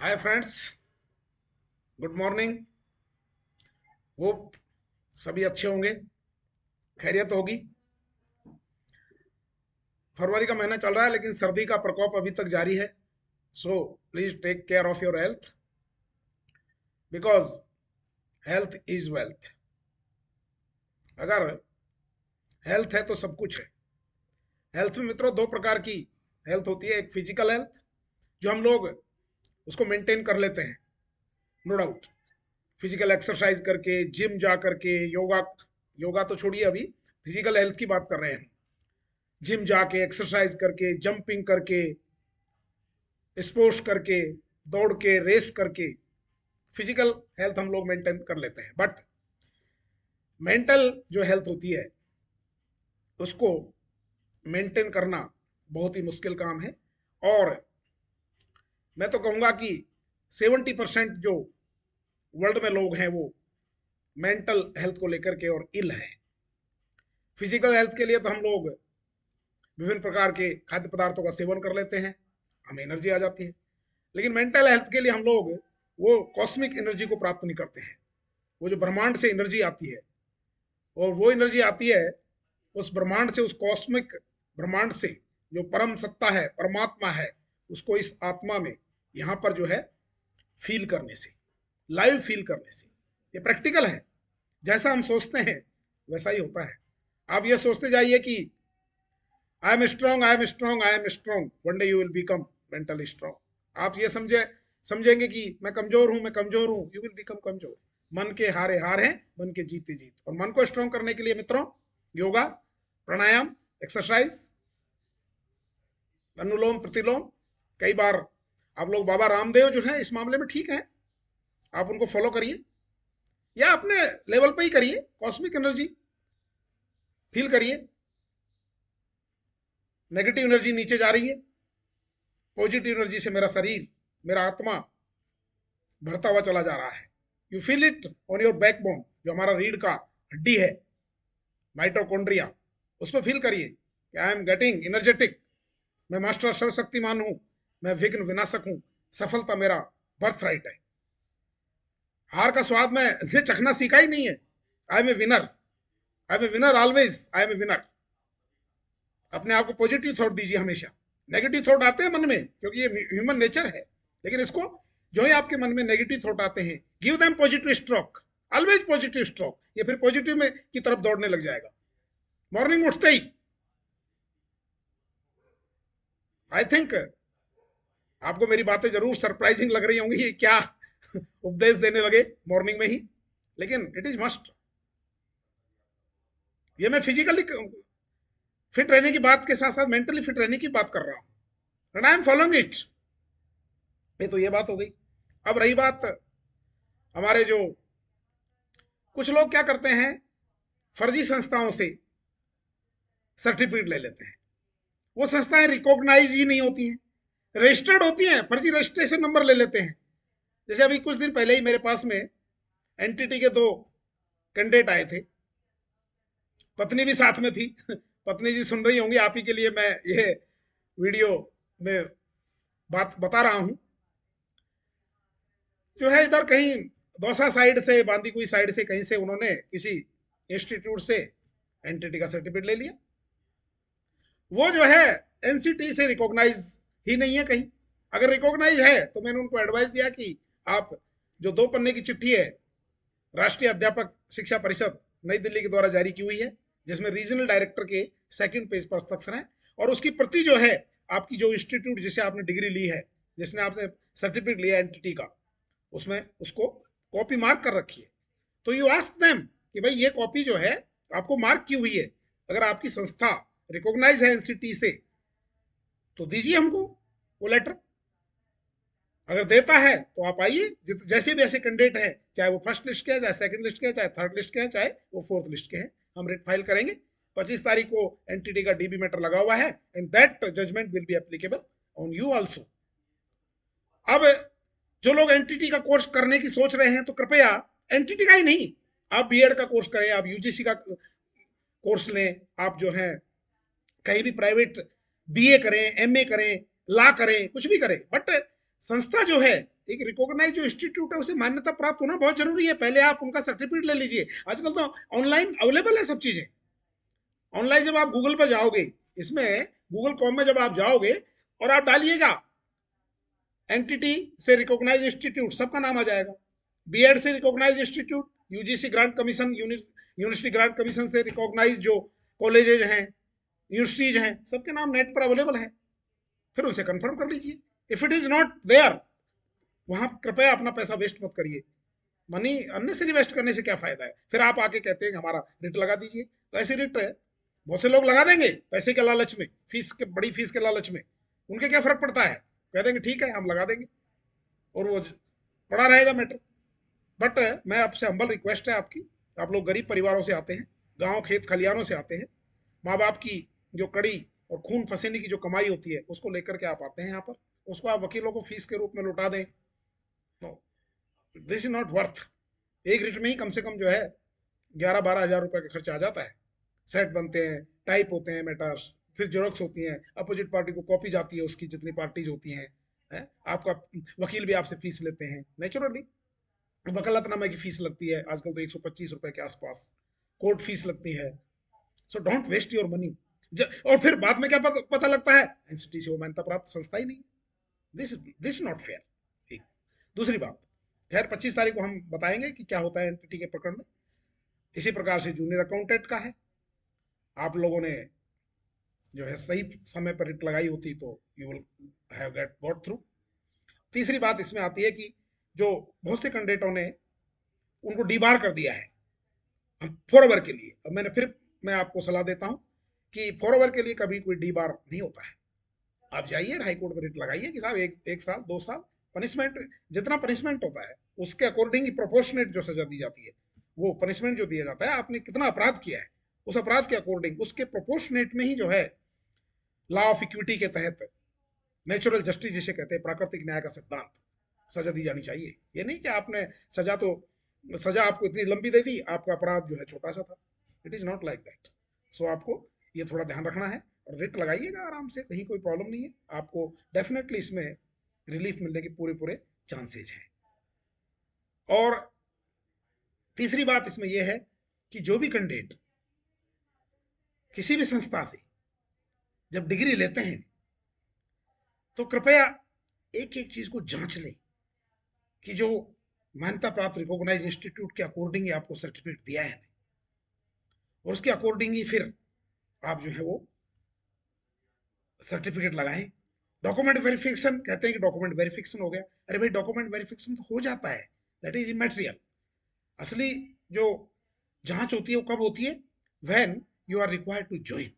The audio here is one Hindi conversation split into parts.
Hi friends, good morning. Hope सभी अच्छे होंगे, खैरियत होगी। फरवरी का महीना चल रहा है लेकिन सर्दी का प्रकोप अभी तक जारी है। So please take care of your health, because health is wealth. अगर हेल्थ है तो सब कुछ है। हेल्थ में मित्रों दो प्रकार की हेल्थ होती है। एक फिजिकल हेल्थ, जो हम लोग उसको मेंटेन कर लेते हैं, नो डाउट। फिजिकल एक्सरसाइज करके, जिम जा करके, योगा। योगा तो छोड़िए, अभी फिजिकल हेल्थ की बात कर रहे हैं। जिम जाके, एक्सरसाइज करके, जंपिंग करके, स्पोर्ट्स करके, दौड़ के, रेस करके फिजिकल हेल्थ हम लोग मेंटेन कर लेते हैं। बट मेंटल जो हेल्थ होती है, उसको मेंटेन करना बहुत ही मुश्किल काम है। और मैं तो कहूंगा कि 70% जो वर्ल्ड में लोग हैं वो मेंटल हेल्थ को लेकर के और इल हैं। फिजिकल हेल्थ के लिए तो हम लोग विभिन्न प्रकार के खाद्य पदार्थों का सेवन कर लेते हैं, हमें एनर्जी आ जाती है। लेकिन मेंटल हेल्थ के लिए हम लोग वो कॉस्मिक एनर्जी को प्राप्त नहीं करते हैं। वो जो ब्रह्मांड से एनर्जी आती है, और वो एनर्जी आती है उस ब्रह्मांड से, उस कॉस्मिक ब्रह्मांड से, जो परम सत्ता है, परमात्मा है, उसको इस आत्मा में यहाँ पर जो है फील करने से, लाइव फील करने से। ये प्रैक्टिकल है। जैसा हम सोचते हैं वैसा ही होता है। आप ये सोचते जाइए कि I am strong, I am strong, I am strong, one day you will become mentally strong. आप ये समझेंगे कि मैं कमजोर हूं, मैं कमजोर हूं, यू विल बिकम कमजोर। मन के हारे हार हैं, मन के जीते जीत। और मन को स्ट्रांग करने के लिए मित्रों, योगा, प्राणायाम, एक्सरसाइज, अनुलोम प्रतिलोम। कई बार आप लोग बाबा रामदेव जो है इस मामले में ठीक है, आप उनको फॉलो करिए या अपने लेवल पे ही करिए। कॉस्मिक एनर्जी फील करिए। नेगेटिव एनर्जी नीचे जा रही है, पॉजिटिव एनर्जी से मेरा शरीर, मेरा आत्मा भरता हुआ चला जा रहा है। You feel it on your backbone, जो हमारा रीढ़ का हड्डी है, माइटोकॉन्ड्रिया, उस पर फील करिए कि आई एम गेटिंग एनर्जेटिक। मैं मास्टर सर्वशक्तिमान हूं, मैं विघ्न विनाशक हूं, सफलता मेरा बर्थ राइट है। हार का स्वाद मैं चखना सीखा ही नहीं है। I am a winner, I am a winner always, I am a winner. अपने आप को पॉजिटिव थॉट दीजिए हमेशा। नेगेटिव थॉट आते हैं मन में क्योंकि ये ह्यूमन नेचर है, लेकिन इसको, जो ही आपके मन में नेगेटिव थॉट आते हैं, give them positive stroke, always positive stroke. ये फिर पॉजिटिव में की तरफ दौड़ने लग जाएगा। मॉर्निंग उठते ही, आई थिंक आपको मेरी बातें जरूर सरप्राइजिंग लग रही होंगी, ये क्या उपदेश देने लगे मॉर्निंग में ही, लेकिन इट इज मस्ट। ये मैं फिजिकली फिट रहने की बात के साथ साथ मेंटली फिट रहने की बात कर रहा हूं, and I am following it. ये तो ये बात हो गई। अब रही बात हमारे जो कुछ लोग क्या करते हैं, फर्जी संस्थाओं से सर्टिफिकेट ले लेते हैं। वो संस्थाएं रिकॉग्नाइज ही नहीं होती हैं, रजिस्टर्ड होती हैं, फर्जी रजिस्ट्रेशन नंबर ले लेते हैं। जैसे अभी कुछ दिन पहले ही मेरे पास में एनटीटी के दो कैंडिडेट आए थे, पत्नी भी साथ में थी। पत्नी जी सुन रही होंगी, आप ही के लिए मैं ये वीडियो में बात बता रहा हूं। जो है इधर कहीं दौसा साइड से, बांदीकुई साइड से, कहीं से उन्होंने किसी इंस्टीट्यूट से एनटीटी का सर्टिफिकेट ले लिया। वो जो है एनसीटी से रिकॉग्नाइज ही नहीं है कहीं। अगर रिकॉग्नाइज है तो मैंने उनको एडवाइस दिया कि आप जो 2 पन्ने की चिट्ठी है, राष्ट्रीय अध्यापक शिक्षा परिषद नई दिल्ली के द्वारा जारी की हुई है, जिसमें रीजनल डायरेक्टर के सेकंड पेज पर हस्ताक्षर है, और उसकी प्रति जो है आपकी जो इंस्टीट्यूट जिसे आपने डिग्री ली है, जिसने आपने सर्टिफिकेट लिया एनटीटी का, उसमें उसको कॉपी मार्क कर रखी है। तो यू आस्क देम कि भाई ये कॉपी जो है आपको मार्क की हुई है, अगर आपकी संस्था रिकॉग्नाइज है एनसीटी से तो दीजिए हमको वो लेटर। अगर देता है तो आप आइए, जैसे भी ऐसे कैंडिडेट है, चाहे वो फर्स्ट लिस्ट के हैं, चाहे सेकंड लिस्ट के हैं, चाहे थर्ड लिस्ट के हैं, चाहे वो फोर्थ लिस्ट के हैं, हम रेट फाइल करेंगे। 25 तारीख को एनटीटी का डीबी मैटर लगा हुआ है, and that judgement will be applicable on you also. अब जो लोग एनटीटी का कोर्स करने की सोच रहे हैं तो कृपया एनटीटी का ही नहीं, आप बीएड का कोर्स करें, आप यूजीसी का कोर्स लें, आप जो है कहीं भी प्राइवेट बीए करें, एमए करें, लॉ करें, कुछ भी करें, बट संस्था जो है एक रिकॉग्नाइज जो इंस्टीट्यूट है उसे मान्यता प्राप्त होना बहुत जरूरी है। पहले आप उनका सर्टिफिकेट ले लीजिए। आजकल तो ऑनलाइन अवेलेबल है सब चीजें। ऑनलाइन जब आप गूगल पर जाओगे, इसमें गूगल कॉम में जब आप जाओगे और आप डालिएगा एनटीटी से रिकॉग्नाइज इंस्टीट्यूट, सबका नाम आ जाएगा। बीएड से recognise institute, UGC grant commission, university grant commission से रिकॉग्नाइज जो कॉलेजेज हैं, यूनिवर्सिटीज हैं, सबके नाम नेट पर अवेलेबल है। फिर उनसे कंफर्म कर लीजिए। If it is not there, वहां कृपया अपना पैसा वेस्ट मत करिए। मनी अननेसरी वेस्ट करने से क्या फायदा है? फिर आप आके कहते हैं हमारा रिट लगा दीजिए। तो ऐसे रिट है बहुत से लोग लगा देंगे पैसे के लालच में, फीस के, बड़ी फीस के लालच में। उनके क्या फर्क पड़ता है? कह देंगे ठीक है हम लगा देंगे, और वो पड़ा रहेगा मैटर। बट मैं आपसे हम्बल रिक्वेस्ट है आपकी, आप लोग गरीब परिवारों से आते हैं, गांव खेत खलियानों से आते हैं, माँ बाप की जो कड़ी और खून पसीने की जो कमाई होती है उसको लेकर के आप आते हैं यहाँ पर, उसको आप वकीलों को फीस के रूप में लौटा दें। No, this is not worth. एक रिट में ही कम से कम जो है 11-12 हज़ार रुपए का खर्चा आ जाता है। सेट बनते हैं, टाइप होते हैं मैटर्स, फिर जेरोक्स होती हैं, अपोजिट पार्टी को कॉपी जाती है उसकी, जितनी पार्टीज होती हैं, है? आपका वकील भी आपसे फीस लेते हैं नेचुरली। वकालतनामे की फीस लगती है आजकल तो 125 रुपए के आसपास, कोर्ट फीस लगती है। So don't waste your money. और फिर बाद में क्या पता लगता है एनसीटीसी वो मान्यता प्राप्त संस्था ही नहीं। This this not fair. ठीक। दूसरी बात, खैर 25 तारीख को हम बताएंगे कि क्या होता है एनटीटी के प्रकरण में। इसी प्रकार से जूनियर अकाउंटेंट का है, आप लोगों ने जो है सही समय पर रिट लगाई होती तो you will have get got through. तीसरी बात इसमें आती है कि जो बहुत से कैंडिडेटों ने उनको डीबार कर दिया है हम फॉरएवर के लिए। अब मैं आपको सलाह देता हूं कि फॉरएवर के लिए कभी कोई डीबार नहीं होता है। आप जाइए हाई कोर्ट में रिट लगाइए कि साहब एक साल 2 साल पनिशमेंट, जितना पनिशमेंट होता है उसके अकॉर्डिंग ही प्रोपोर्शनेट जो सजा दी जाती है, वो पनिशमेंट जो दिया जाता है, आपने कितना अपराध किया है उस अपराध के अकॉर्डिंग, उसके प्रोपोर्शनेट में ही जो है लॉ ऑफ इक्विटी के तहत, नेचुरल जस्टिस जिसे कहते हैं, प्राकृतिक न्याय का सिद्धांत, सजा दी जानी चाहिए। ये नहीं कि आपने सजा आपको इतनी लंबी दे दी, आपका अपराध जो है छोटा सा था। It is not like that. So आपको ये थोड़ा ध्यान रखना है और रिट लगाइएगा आराम से, कहीं कोई प्रॉब्लम नहीं है। आपको डेफिनेटली इसमें रिलीफ मिलने के पूरे पूरे चांसेज हैं। और तीसरी बात इसमें यह है कि जो भी कैंडिडेट किसी भी संस्था से जब डिग्री लेते हैं तो कृपया एक एक चीज को जांच लें कि जो मान्यता प्राप्त रिकॉग्नाइज इंस्टीट्यूट के अकॉर्डिंग ही आपको सर्टिफिकेट दिया है, और उसके अकॉर्डिंग ही फिर आप जो है वो सर्टिफिकेट लगाएं। डॉक्यूमेंट वेरिफिकेशन कहते हैं कि डॉक्यूमेंट वेरिफिकेशन हो गया, अरे भाई डॉक्यूमेंट वेरिफिकेशन तो हो जाता है, दैट इज इमेटेरियल। असली जो जांच होती है वो कब होती है? When you are required to join.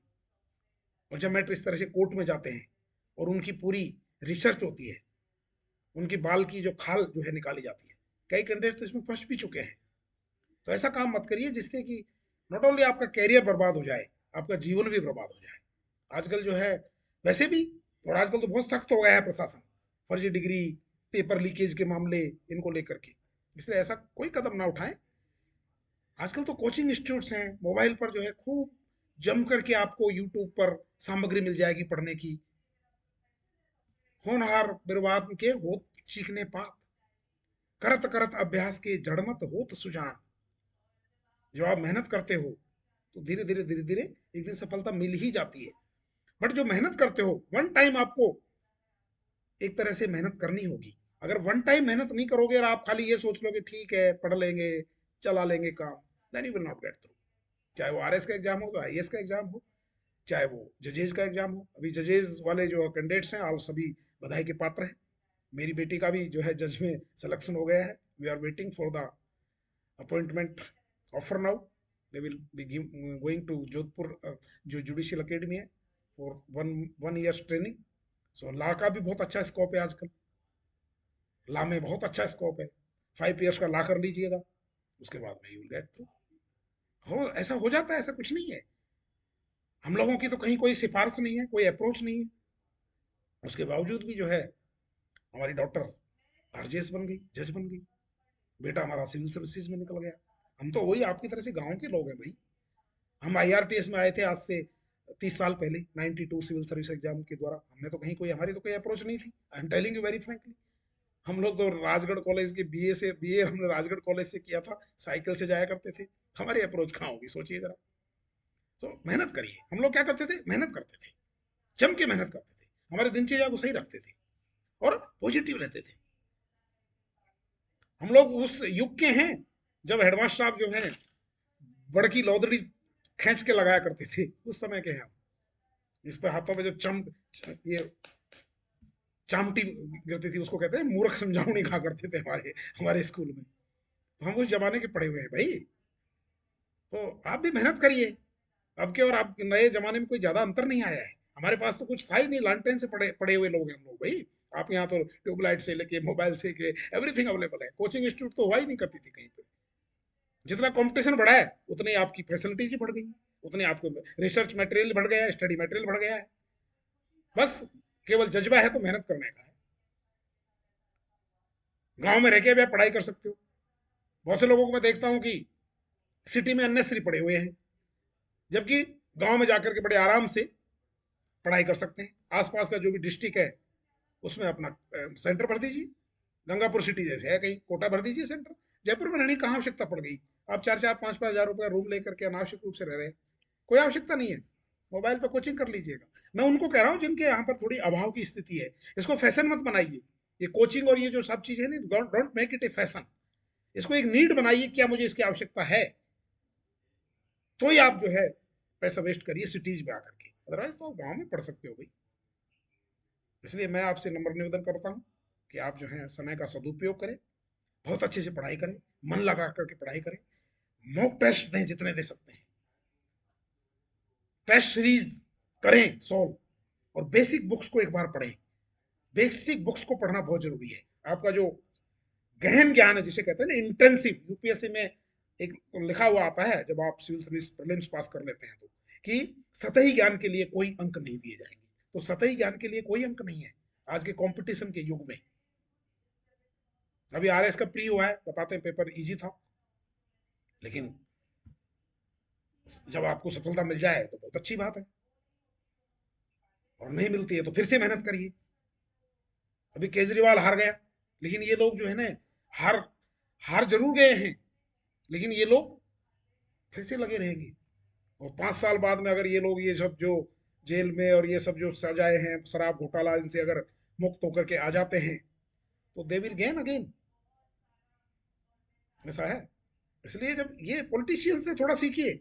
और जब मैटर इस तरह से कोर्ट में जाते हैं और उनकी पूरी रिसर्च होती है, उनकी बाल की जो खाल जो है निकाली जाती है, कई कैंडिडेट तो इसमें फंस भी चुके हैं। तो ऐसा काम मत करिए जिससे कि नॉट ओनली आपका कैरियर बर्बाद हो जाए, आपका जीवन भी बर्बाद हो जाए। आजकल जो है वैसे भी, और आजकल तो बहुत सख्त हो गया है प्रशासन, फर्जी डिग्री, पेपर लीकेज के मामले इनको लेकर के, इसलिए ऐसा कोई कदम ना उठाएं। आजकल तो कोचिंग इंस्टीट्यूट्स हैं, मोबाइल पर जो है खूब जम करके आपको यूट्यूब पर सामग्री मिल जाएगी पढ़ने की। होनहार बर्बाद के होत चीखने पात, करत करत अभ्यास के जड़मत होत सुजान। जब आप मेहनत करते हो तो धीरे धीरे धीरे धीरे एक दिन सफलता मिल ही जाती है। बट जो मेहनत करते हो, वन टाइम आपको एक तरह से मेहनत करनी होगी। अगर वन टाइम मेहनत नहीं करोगे और आप खाली ये सोच लो कि ठीक है पढ़ लेंगे चला लेंगे काम, then you will not get through. चाहे वो आरएस का एग्जाम हो, तो आईएएस का एग्जाम हो, चाहे वो जजेज का एग्जाम हो। अभी जजेज वाले जो कैंडिडेट्स हैं आप सभी बधाई के पात्र हैं। मेरी बेटी का भी जो है जज में सिलेक्शन हो गया है। We are waiting for the appointment offer now. They will be going to Jodhpur जो जुडिशियल अकेडमी है for one years training. So law का भी बहुत अच्छा स्कोप है आजकल, लॉ में बहुत अच्छा स्कोप है। 5 ईयर्स का लॉ कर लीजिएगा, उसके बाद में यू विल गेट थ्रू। हो ऐसा हो जाता है, ऐसा कुछ नहीं है। हम लोगों की तो कहीं कोई सिफारिश नहीं है, कोई अप्रोच नहीं है, उसके बावजूद भी जो है हमारी डॉक्टर आरजेएस बन गई, जज बन गई, बेटा हमारा सिविल सर्विसेज में निकल गया। हम तो वही आपकी तरह से गांव के लोग हैं भाई। हम आईआरटीएस में आए थे आज से 30 साल पहले, 92 सिविल सर्विस एग्जाम के द्वारा। हमने तो कहीं कोई, हमारी तो कोई अप्रोच नहीं थी। I am telling you very frankly. हम लोग तो राजगढ़ कॉलेज के बीए हमने राजगढ़ कॉलेज से किया था, साइकिल से जाया करते थे। हमारी अप्रोच कहाँ होगी, सोचिए जरा। तो मेहनत करिए। हम लोग क्या करते थे, मेहनत करते थे, जम के मेहनत करते थे, हमारे दिनचर्या को सही रखते थे और पॉजिटिव रहते थे। हम लोग उस युग के हैं जब हेडमास्टर साहब जो है बड़की लौदड़ी खींच के लगाया करते थे, उस समय के हैं हम। इस पे हाथों में जो ये चामटी गिरती थी, उसको कहते हैं मूर्ख समझावनी कहा करते थे हमारे हमारे स्कूल में। तो हम उस जमाने के पढ़े हुए हैं भाई। तो आप भी मेहनत करिए। अब के और आप नए जमाने में कोई ज्यादा अंतर नहीं आया है। हमारे पास तो कुछ था ही नहीं, लालटेन से पढ़े पढ़े हुए लोग हैं हम लोग भाई। आप यहाँ तो ट्यूबलाइट से लेके मोबाइल से के एवरीथिंग अवेलेबल है। कोचिंग इंस्टीट्यूट तो हुआ ही नहीं करती थी कहीं पे। जितना कंपटीशन बढ़ा है उतनी आपकी फैसिलिटीज बढ़ गई, उतनी आपको रिसर्च मटेरियल बढ़ गया है, स्टडी मटेरियल बढ़ गया है। बस केवल जज्बा है तो मेहनत करने का है। गांव में रह के भी आप पढ़ाई कर सकते हो। बहुत से लोगों को मैं देखता हूँ कि सिटी में अननेसरी पढ़े हुए हैं, जबकि गांव में जाकर के बड़े आराम से पढ़ाई कर सकते हैं। आसपास का जो भी डिस्ट्रिक्ट है उसमें अपना सेंटर भर दीजिए। गंगापुर सिटी जैसे है, कहीं कोटा भर दीजिए सेंटर। जयपुर में रहने की कहाँ आवश्यकता पड़ गई। आप 4-4 5-5 हज़ार रुपया रूम लेकर के अनावश्यक रूप से रह रहे हैं, कोई आवश्यकता नहीं है। मोबाइल पर कोचिंग कर लीजिएगा। मैं उनको कह रहा हूँ जिनके यहाँ पर थोड़ी अभाव की स्थिति है, इसको फैशन मत बनाइए। ये कोचिंग और ये जो सब चीजें ना, don't make it A fashion. इसको एक नीड बनाइए, क्या मुझे इसकी आवश्यकता है, तो ही आप जो है पैसा वेस्ट करिए सिटीज में आकर के। अदरवाइज तो आप गाँव में पढ़ सकते हो भाई। इसलिए मैं आपसे नम्र निवेदन करता हूँ कि आप जो है समय का सदुपयोग करें, बहुत अच्छे से पढ़ाई करें, मन लगा करके पढ़ाई करें। मॉक टेस्ट दें जितने दे सकते हैं, टेस्ट सीरीज करें सॉल्व, और बेसिक बुक्स को एक बार पढ़ें। बेसिक बुक्स को पढ़ना बहुत जरूरी है। आपका जो गहन ज्ञान है, जिसे कहते हैं ना इंटेंसिव, यूपीएससी में एक लिखा हुआ आता है जब आप सिविल सर्विस प्रीलिम्स पास कर लेते हैं तो, कि सतही ज्ञान के लिए कोई अंक नहीं दिए जाएंगे। तो सतही ज्ञान के लिए कोई अंक नहीं है आज के कंपटीशन के युग में। अभी आरएस का प्री हुआ है, बताते हैं पेपर इजी था, लेकिन जब आपको सफलता मिल जाए तो बहुत अच्छी बात है, और नहीं मिलती है तो फिर से मेहनत करिए। अभी केजरीवाल हार गया, लेकिन ये लोग जो है ना, हार हार जरूर गए हैं, लेकिन ये लोग फिर से लगे रहेंगे। और 5 साल बाद में अगर ये लोग ये सब जो जेल में और ये सब जो सजाए हैं शराब घोटाला, इनसे अगर मुक्त होकर के आ जाते हैं तो दे विल गेन अगेन। ऐसा है। इसलिए जब ये पॉलिटिशियन से थोड़ा सीखिए।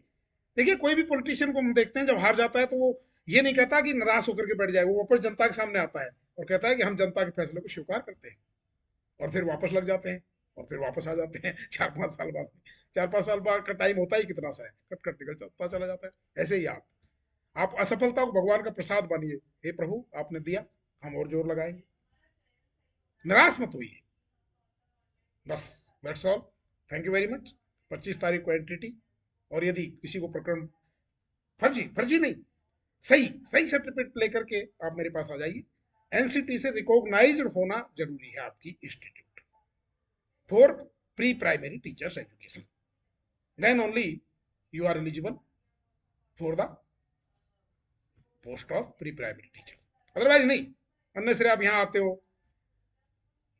देखिए कोई भी पॉलिटिशियन को हम देखते हैं जब हार जाता है तो वो ये नहीं कहता कि निराश होकर के बैठ जाए, वो वापस जनता के सामने आता है और कहता है कि हम जनता के फैसले को स्वीकार करते हैं, और फिर वापस लग जाते हैं, और फिर वापस आ जाते हैं 4-5 साल बाद। 4-5 साल बाद का टाइम होता ही कितना सा है, कट कट निकल चलता चला जाता है। ऐसे ही आप असफलता को भगवान का प्रसाद मानिए। हे प्रभु आपने दिया, हम और जोर लगाएंगे, निराश मत होइए। बस that's all. Thank you very much. 25 तारीख को एंटिटी, और यदि किसी को प्रकरण फर्जी फर्जी नहीं, सही सही सर्टिफिकेट लेकर के आप मेरे पास आ जाइए। एनसीटी से रिकॉग्नाइज्ड होना जरूरी है आपकी institute for pre primary teachers education, then only you are eligible for the post of pre primary teacher. Otherwise नहीं। अन्य से आप यहाँ आते हो,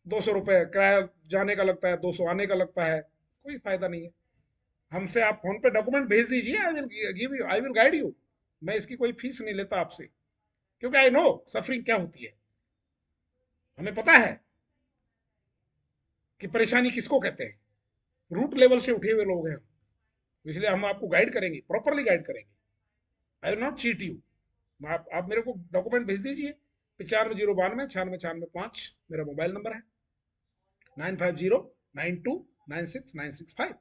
200 रुपये किराया जाने का लगता है, 200 आने का लगता है, कोई फायदा नहीं है। हमसे आप फोन पे डॉक्यूमेंट भेज दीजिए, I will give you, I will guide you. मैं इसकी कोई फीस नहीं लेता आपसे, क्योंकि आई नो सफरिंग क्या होती है। हमें पता है कि परेशानी किसको कहते हैं। रूट लेवल से उठे हुए लोग हैं, इसलिए हम आपको गाइड करेंगे, प्रॉपरली गाइड करेंगे। I will not cheat you. आप मेरे को डॉक्यूमेंट भेज दीजिए। 95 092 96 96 5 मेरा मोबाइल नंबर है। 9509296965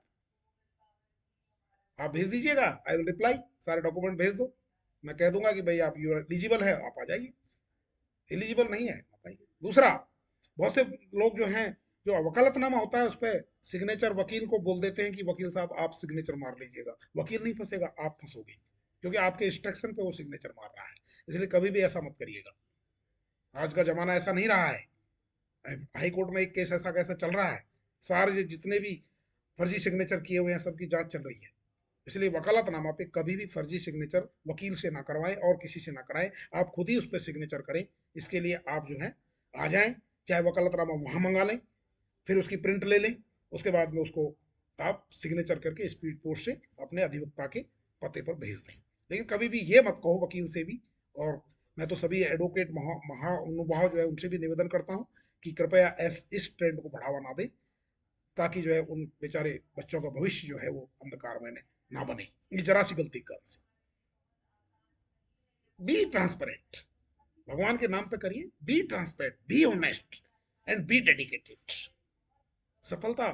आप भेज दीजिएगा, आई विल रिप्लाई। सारे डॉक्यूमेंट भेज दो, मैं कह दूंगा कि भाई आप यू एलिजिबल है, आप आ जाइए। एलिजिबल नहीं है बताइए। दूसरा, बहुत से लोग जो हैं, जो वकालतनामा होता है उस पर सिग्नेचर वकील को बोल देते हैं कि वकील साहब आप सिग्नेचर मार लीजिएगा। वकील नहीं फंसेगा, आप फंसोगे, क्योंकि आपके इंस्ट्रक्शन पे वो सिग्नेचर मार रहा है। इसलिए कभी भी ऐसा मत करिएगा। आज का जमाना ऐसा नहीं रहा है। हाई कोर्ट में एक केस ऐसा कैसा चल रहा है, सारे जितने भी फर्जी सिग्नेचर किए हुए हैं सबकी जांच चल रही है। इसलिए वकालतनामा पे कभी भी फर्जी सिग्नेचर वकील से ना करवाएं और किसी से ना कराएं, आप खुद ही उस पर सिग्नेचर करें। इसके लिए आप जो है आ जाएं, चाहे वकालतनामा वहाँ मंगा लें, फिर उसकी प्रिंट ले लें, उसके बाद में उसको आप सिग्नेचर करके स्पीड पोस्ट से अपने अधिवक्ता के पते पर भेज दें। लेकिन कभी भी ये मत कहो वकील से भी, और मैं तो सभी एडवोकेट महानुभाव जो है उनसे भी निवेदन करता हूँ कि कृपया इस ट्रेंड को बढ़ावा ना दें, ताकि जो है उन बेचारे बच्चों का भविष्य जो है वो अंधकार में ना बने ये जरा सी गलती कारण से। बी ट्रांसपेरेंट, भगवान के नाम पे करिए, be transparent, be honest and be dedicated. सफलता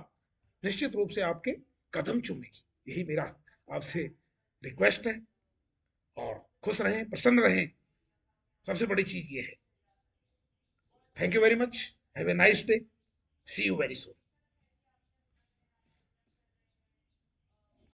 निश्चित रूप से आपके कदम चूमेगी, यही मेरा आपसे रिक्वेस्ट है। और खुश रहें, प्रसन्न रहें, सबसे बड़ी चीज ये है। Thank you very much, have a nice day, see you very soon.